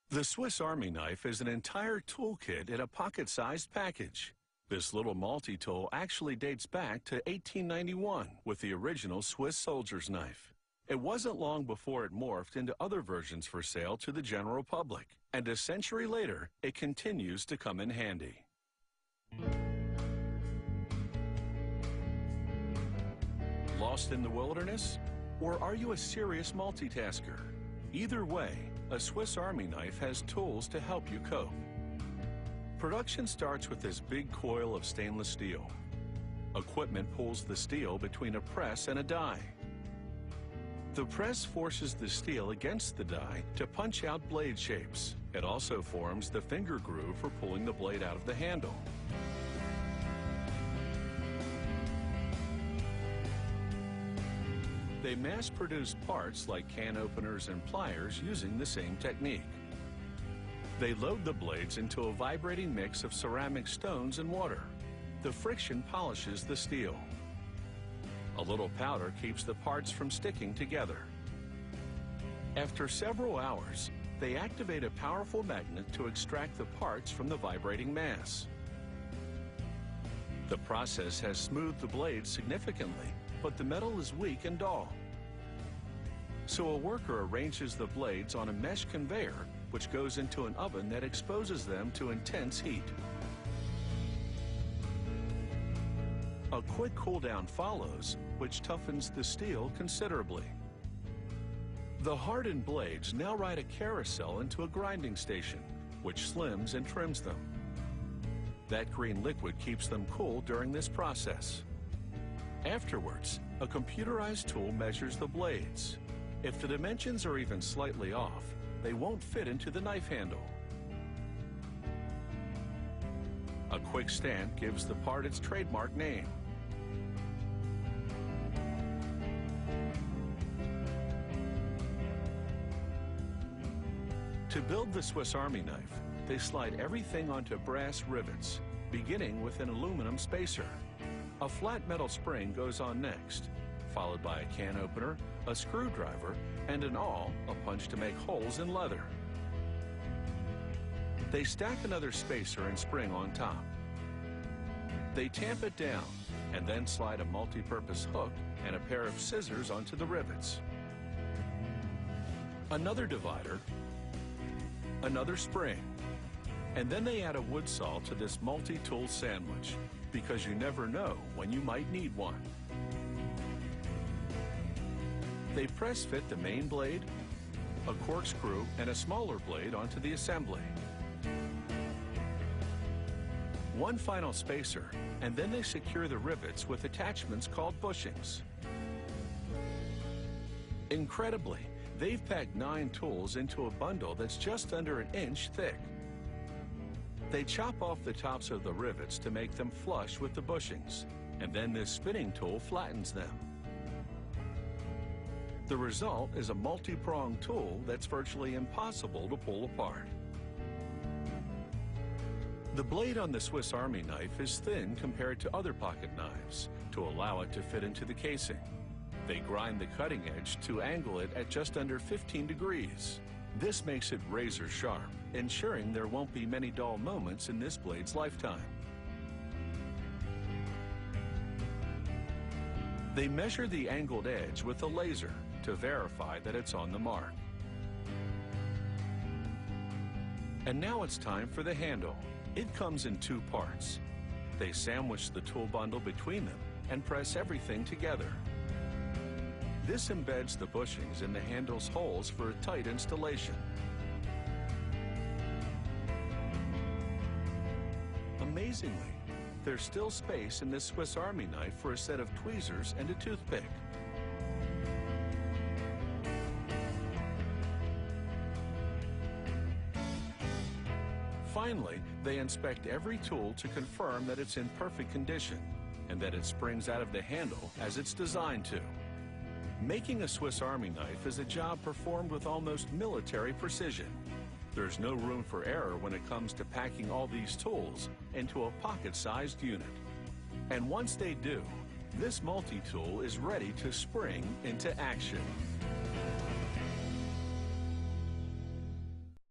The Swiss Army knife is an entire toolkit in a pocket-sized package. This little multi-tool actually dates back to 1891 with the original Swiss soldier's knife. It wasn't long before it morphed into other versions for sale to the general public, and a century later, it continues to come in handy. Lost in the wilderness? Or are you a serious multitasker? Either way, a Swiss Army knife has tools to help you cope. Production starts with this big coil of stainless steel. Equipment pulls the steel between a press and a die. The press forces the steel against the die to punch out blade shapes. It also forms the finger groove for pulling the blade out of the handle. They mass-produce parts like can openers and pliers using the same technique. They load the blades into a vibrating mix of ceramic stones and water. The friction polishes the steel. A little powder keeps the parts from sticking together. After several hours, they activate a powerful magnet to extract the parts from the vibrating mass. The process has smoothed the blades significantly, but the metal is weak and dull. So a worker arranges the blades on a mesh conveyor, which goes into an oven that exposes them to intense heat. A quick cool down follows, which toughens the steel considerably. The hardened blades now ride a carousel into a grinding station, which slims and trims them. That green liquid keeps them cool during this process. Afterwards, a computerized tool measures the blades. If the dimensions are even slightly off, they won't fit into the knife handle. A quick stamp gives the part its trademark name. To build the Swiss Army knife, they slide everything onto brass rivets, beginning with an aluminum spacer. A flat metal spring goes on next, followed by a can opener, a screwdriver, and an awl, a punch to make holes in leather. They stack another spacer and spring on top. They tamp it down and then slide a multi-purpose hook and a pair of scissors onto the rivets. Another divider, another spring, and then they add a wood saw to this multi-tool sandwich, because you never know when you might need one. They press fit the main blade, a corkscrew, and a smaller blade onto the assembly. One final spacer, and then they secure the rivets with attachments called bushings. Incredibly, they've packed 9 tools into a bundle that's just under an inch thick. They chop off the tops of the rivets to make them flush with the bushings, and then this spinning tool flattens them. The result is a multi-pronged tool that's virtually impossible to pull apart. The blade on the Swiss Army knife is thin compared to other pocket knives to allow it to fit into the casing. They grind the cutting edge to angle it at just under 15 degrees. This makes it razor sharp, ensuring there won't be many dull moments in this blade's lifetime. They measure the angled edge with a laser to verify that it's on the mark. And now it's time for the handle. It comes in 2 parts. They sandwich the tool bundle between them and press everything together. This embeds the bushings in the handle's holes for a tight installation. Amazingly, there's still space in this Swiss Army knife for a set of tweezers and a toothpick. Finally, they inspect every tool to confirm that it's in perfect condition and that it springs out of the handle as it's designed to. Making a Swiss Army knife is a job performed with almost military precision. There's no room for error when it comes to packing all these tools into a pocket-sized unit. And once they do, this multi-tool is ready to spring into action.